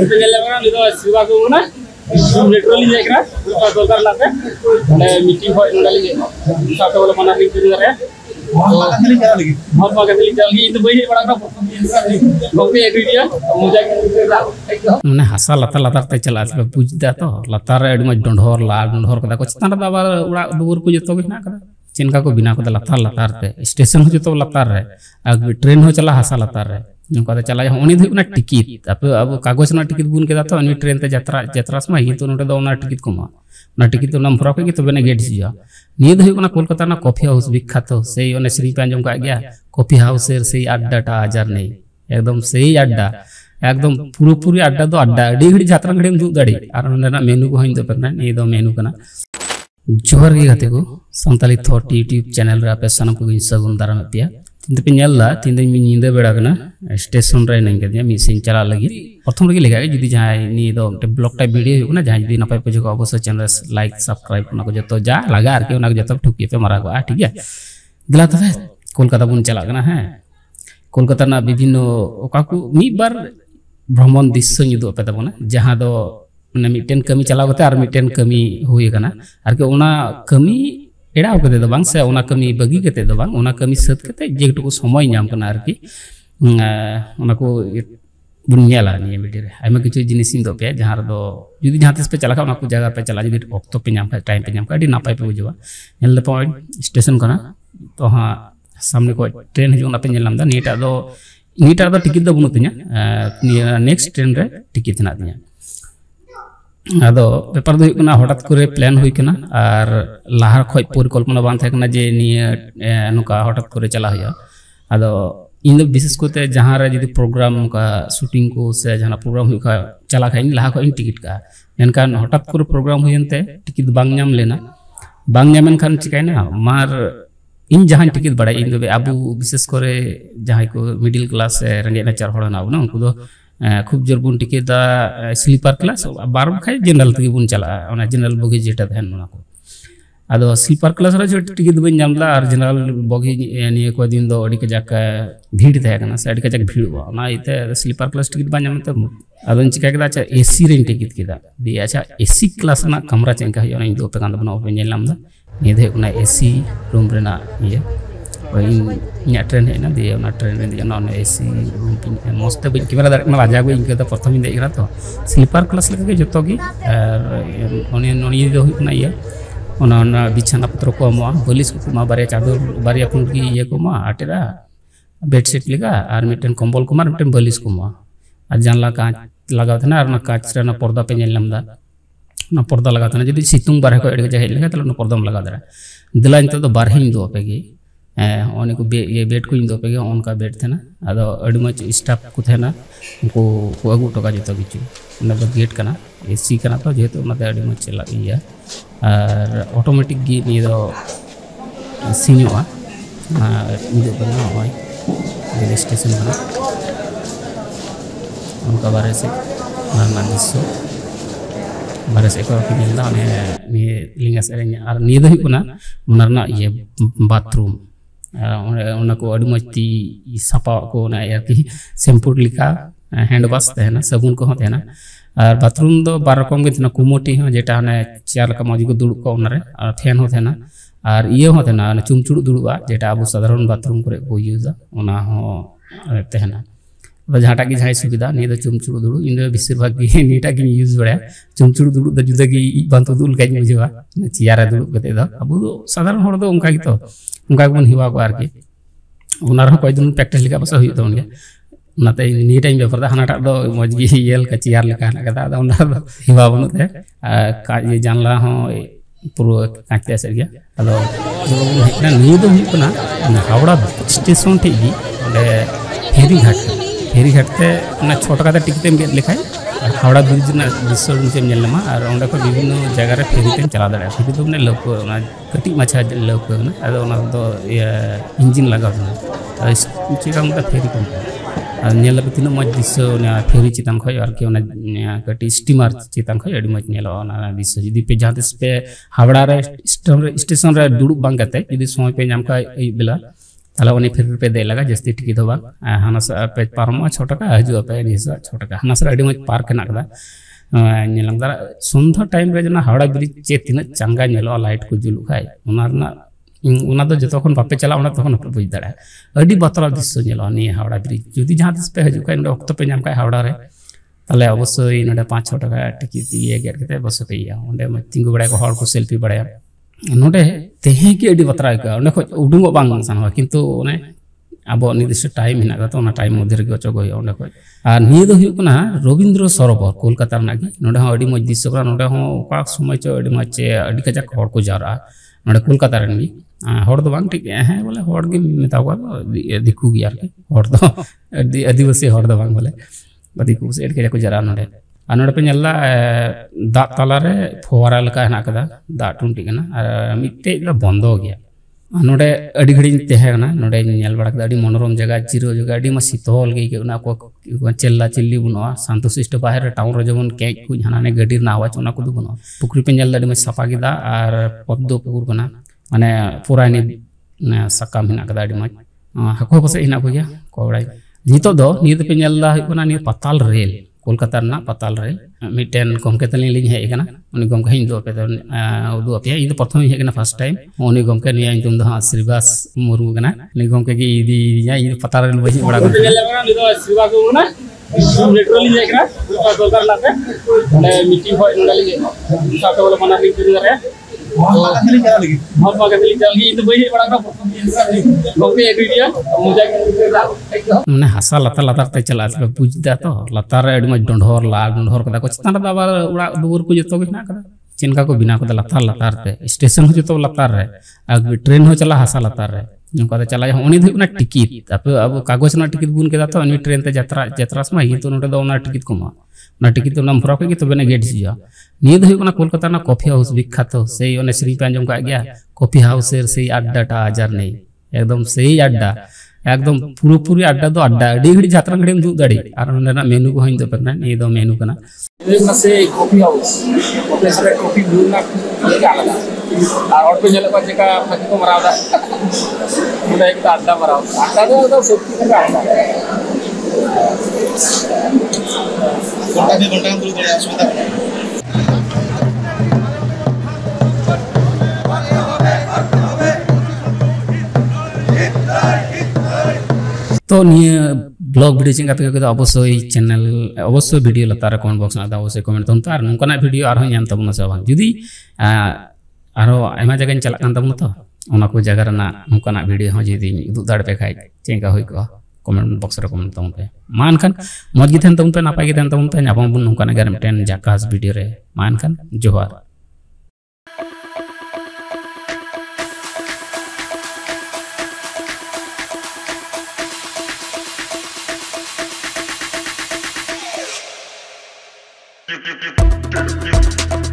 itu jalan itu siapa aku mana literally je kira dollar latte meeting hoy ngali satu bola mana link tu ya बहुत बार कभी चल गई तो वही बड़ा का कॉपी एडिट दिया मुझे मैंने हंसा लतार लतार ते चला पे पूछता तो लतार एड में डंडोर लाल डंडोर कदा को चितान दा बार उड़ा दुवर को जतो भी ना कदा चिनका को बिना को लतार लतार ते स्टेशन हो जतो लतार रे अब ट्रेन हो चला हंसा लतार रे नका चला उनी ना टिकट अब कागज ना टिकट बुन के तो उनी ट्रेन ते यात्रा यात्रा समय ही तो नोटे दो ना टिकट को ना टिकट तो नाम फरक के तो बने गेट हिजुआ निये दो हुकना कोलकाता ना कॉफी हाउस विख्यात से ओने श्री पे आंजम का गया कॉफी हाउस से अड्डाटा आजार नहीं एकदम सही अड्डा एकदम पूरा पूरी अड्डा तो अड्डा अडी घड़ी यात्रा घड़ी दू दाड़ी और ना मेनू को हिंदो परना निये दो मेनू कना जोहर गे गाते को संताली थॉट यूट्यूब चैनल रे आपे सनम को सगुन दाराम पिया तीन पे नेला तीन दिन नींद बेड़ा कना स्टेशन रे नंगे दिया मी सिन चला लगी प्रथम लगी लेगा जदी जहां नी दो ब्लॉग टाइप वीडियो हो ना जहां जदी नपाय पे जो अवश्य चैनल लाइक सब्सक्राइब ना को जतो जा लगा आर के ना जतो ठुकी पे मारा को ठीक है दिला तबे कोलकाता बुन चला कना है कोलकाता ना विभिन्न ओका को मी बार भ्रमण दृश्य निदो पे तबना जहां दो ने मिटेन कमी चला गते और मिटेन कमी होय कना आर के ओना कमी एड़ा कते दो बांग से ओना कमी बगी कते दो बांग ओना कमी सत कते जेटुकु समय नाम कना आरकी ओना को बुनियाला नि वीडियो रे आइमा किछु जिनिस इन दो पे जहां दो जदी जहां तिस पे चला का ओना को जगह पे चला जदी ऑक्टो पे नाम का टाइम पे नाम का अडी नापाय पे बुझवा नेल दे पॉइंट स्टेशन कना तो हां सामने को ट्रेन हिजु ना पे नेलाम दा नीटा दो टिकट दो बुनुतኛ नेक्स्ट ट्रेन रे टिकट ना दिया आदो पेपर दो हुकना हठात करे प्लान हुई कना और लाहा खय परिकल्पना बान थाकना जे निया नुका हठात करे चला हुआ आदो इन दो विशेष कोते जहां रे जदी प्रोग्राम का शूटिंग को से जहां प्रोग्राम हुई का चला खाइन लाहा खय टिकट का मेनकान हठात करे प्रोग्राम हुयनते टिकट बांग नाम लेना बांग नामन खान चिकायना मार इन जहां टिकट बड़ा इन दो आबू विशेष करे जहां को मिडिल क्लास रेंगे नाचार होना ना उनको दो खूब जोर बुन टिकट स्लीपर क्लास बार खाई जनरल तक बुन चला जनरल बोगी जेटा तहन को आदो स्लीपर क्लास रे टिकट बन जामला और जनरल बोगी निये को दिन दो अडी कजाक भीड़ तहकना से अडी कजाक भीड़ ना इते स्लीपर क्लास टिकट बन जाम तो आदो चिका केदा अच्छा एसी रेन टिकट केदा दि अच्छा एसी क्लास ना कमरा चेंका हो इन दो पे कांद बना ओपन नेलाम दा निये दे उना एसी रूम रेना ये इन ट्रेन है ना दिए ना ट्रेन में दिया ना एसी रूम मस्त बन कैमरा दार ना राजा को इनके तो प्रथम दिन देखरा तो स्लीपर क्लास लगे जतो की और ओने दो हुना ये ओना बिछाना पत्र को मा बलिस को मा बारे चादर बारे अपन की ये को मा आटेरा बेडशीट लगा और मिटन कंबल को मार मिटन बलिस को मा और जानला कांच लगाव था ना और ना कांच रे ना पर्दा पे नेलम दा ना पर्दा लगा था ना जदी सितुंग बारे को एड जहे लगा तो ना पर्दा में लगा दरा दिला इन तो बारे ही दो पे की ओने को ये बेड को इन दो पे उनका बेड थे ना आदो अडी मच स्टाफ को थे ना उनको को अगु टका जतो किछु ना गेट कना एसी कना तो जेतो उनते अडी मच चला इया और ऑटोमेटिक गी ये दो सिनिवा इदो बना होय रेल स्टेशन कना उनका बारे से ना दिसो बारे से को कि मिलना ने लिंगा से और नि दो हुकना उनरना ये बाथरूम उना को अडी मस्ती सपा को ना याकी शैम्पू लिखा हैंड वॉश तहना साबुन को होतेना और बाथरूम दो बार रकम के तना कुमोटी हो जेटा ने चेयर का मौजी को दुड़ को उनरे और फैन होतेना और ये होतेना चुमचुड़ दुड़वा जेटा अब साधारण बाथरूम करे को यूजा उना हो तहना जहाटा की जहां सुविधा नहीं तो चुमचुड़ दुड़ इन बेसिर भाग नीटा की यूज बड़ा चुमचुड़ दुड़ द जुदा की बांतो दुल काई बुझवा चेयर दुड़ कते द अब साधारण हर दो उनका की तो उनका बन हिवा को आर के उनार कोई दिन प्रैक्टिस लिखा बस हुई तो उनके नाते नी टाइम बेफर दा हनाटा दो मज गी येल का चेयर लिखा ना कदा दा उना हिवा बनते का ये जानला हो पूरा कांचते से गया अदो हेकना नी दो हुकना हावड़ा स्टेशन ठीक गी फेरी घाट ते ना छोटा का टिकट में लिखा है हावड़ा ब्रिज ना दृश्य से नेलमा और ओंडे को विभिन्न जगह रे फेरी ते चला दड़ा फेरी तो ने लोक ना कटी माछा लोक ना अदो ना तो इंजन लगा ना चिका मत फेरी को नेल तीन मज दृश्य ना फेरी चितान खय और के ना कटी स्टीमर चितान खय अडी मज नेलो ना दृश्य जदी पे जहां पे हावड़ा रे स्टेशन रे दुड़ुब बांग कते जदी समय पे नाम का बेला ताले उन्हें फिर पे दे लगा जस्ती टिकट हो बाग हाना सा पे पारमो 6 टका हजु पे निसा 6 टका हाना सा अडी मज पार्क हेना कदा नेलंग दारा संध्या टाइम रे जना हावड़ा ब्रिज चे तिना चंगा नेलो लाइट को जुलु खाय उना दो जतो खन बापे चला उना तखन पे बुझ दाड़ा अडी बतरा दृश्य नेलो नि हावड़ा ब्रिज जुदी जहां तिस पे हजु खाय नडे वक्त पे नाम खाय हावड़ा रे ताले अवश्य नडे 5-6 टका टिकट दिए गेर केते बस पेया ओंडे म तिंगु बड़ा को हर को सेल्फी बड़ा नोडे तेहे की अडी बतरा का ओंडे खो उडुंगो बांग सानवा किंतु ओने अब निर्दिष्ट टाइम हेना तो ओना टाइम मध्य रे चो गयो ओंडे खो आ निये दो हुयु कना रविंद्र सरोवर कोलकाता नागी नोडे हो अडी मज दिस करा नोडे हो का समय चो अडी मज अडी कजा हर को जारा नोडे कोलकाता रे नी हर दो बांग ठीक है बोले हर के मेता को दिखु गी यार के हर दो आदिवासी हर दो बांग बोले दिखु से एड के जारा नोडे नोडे पे नेला दा तला रे फोवारा लका हेना कदा दा टुंटी कना मिट्टे बंदो गया नोडे अडी घड़ी तेहना नोडे नेल बड़ा अडी मनोरम जगह जिरो जगह अडी म शीतल गई के को चेल्ला चिल्ली बुनवा शांतशिष्ट बाहर टाउन रे जमन के कु हानाने गाड़ी ना आवाज उना को बुनवा पुकुरी पे नेल अडी म सफा गिदा और पद्दो पुकुर कना माने पुरानी सकाम हेना कदा अडी म हको बसे हेना को गया कोड़ाई नितो दो नित पे नेला हुना नि पताल रेल कोलकाता ना पताल रेल मिटेन गमके तली लिंग हे कना उनी गमके हिं दो पे उदु पे इन प्रथम हे कना फर्स्ट टाइम उनी गमके नि तुम दो श्रीवास मुर्मू कना नि गमके की इदी या इन पताल रेल बजी बड़ा गमके लेला नि दो श्रीवास मुर्मू ना लिटरली जे कना पूरा दोलकार लाते ने मीटिंग होय नडली जे सातो वाला मना लिंग करी रे महात्मा गांधी चल गई तो बही बड़ा गमके एक दिया मुजा माने हसा लता लता ते चला बुझदा तो लतार रे अडी मज डंडोर ला डंडोर कदा को चितान दाबा उड़ा दुवर को जतो बिना कदा चिनका को बिना कदा लतार लतार ते स्टेशन हो जतो लतार रे अब ट्रेन हो चला हसा लतार रे नका चला उनी दो ना टिकट अब कागज ना टिकट बुन केदा तो उनी ट्रेन ते यात्रा समय ही तो नोडे दो ना टिकट कोमा ना टिकट तो नाम भरा के तो बेने गेट जिया निये दो हुना कोलकाता ना कॉफी हाउस विख्यात से ओने श्री पे अंजम का गया कॉफी हाउस से अड्डा टा हजार नहीं एकदम सही अड्डा एकदम पूरी अड्डा दो अड्डा अडी घड़ी यात्रा घड़ी में दू दाड़ी और ना मेनू को हिं दो पे ये दो मेनू कना से कॉफी हाउस ओपे से कॉफी ब्रू ना के आला और पे जले को जेका फकी को मरावदा मुदा एक अड्डा मराव अड्डा दो सेफ्टी का अड्डा घंटा दूर दे सुविधा तो निये ब्लॉग वीडियो चिंगा तक अवश्य चैनल अवश्य वीडियो लतार कमेंट बॉक्स में अवश्य कमेंट तम तो नौकाना वीडियो और नाम तबना से बांग जुदी आरो आयमा जगह चला कान तबना तो ओना को जगह रना नौकाना वीडियो हो जुदी उदु दाड़ पे खाय चिंगा होय को कमेंट बॉक्स रे कमेंट तम पे मान खान मज गी थन तम पे नापाय गी थन तम पे नापम बुन नौकाना गर मिटेन जाकास वीडियो रे मान खान जोहार Thank you.